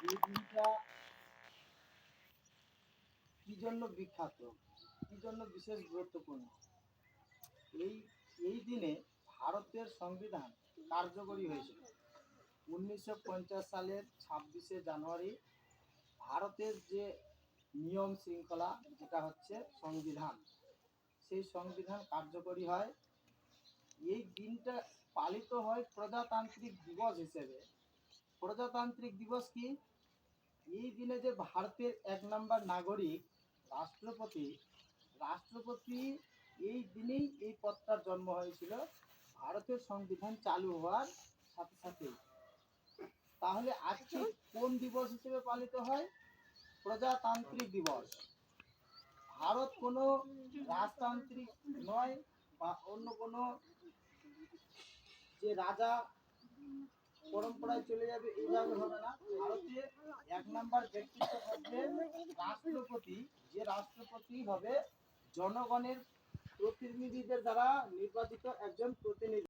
এই দিনটা কি জন্য বিখ্যাত, কি জন্য বিশেষ গুরুত্বপূর্ণ? এই এই দিনে ভারতের সংবিধান কার্যকরী হয়েছিল। 1950 সালের 26শে জানুয়ারি ভারতের যে নিয়ম শৃঙ্খলা, যেটা হচ্ছে সংবিধান, সেই সংবিধান কার্যকরী হয়। এই দিনটা পালিত হয় প্রজাতান্ত্রিক দিবস হিসেবে। প্রজাতান্ত্রিক দিবস কি? এই দিনে যে ভারতের 1 নম্বর নাগরিক রাষ্ট্রপতি, রাষ্ট্রপতি এই দিনেই এই পদটার জন্ম হয়েছিল, ভারতের সংবিধান চালু হওয়ার সাথে সাথে। তাহলে আজকে কোন দিবস হিসেবে পালিত হয়? প্রজাতান্ত্রিক দিবস। ভারত কোনো রাজতান্ত্রিক নয় বা অন্য কোনো যে রাজা পরম্পরায় চলে যাবে, এইভাবে হবে না। ভারতে 1 নম্বর ব্যক্তিত্ব থাকবে রাষ্ট্রপতি, যে রাষ্ট্রপতি হবে জনগণের প্রতিনিধিদের দ্বারা নির্বাচিত একজন প্রতিনিধি।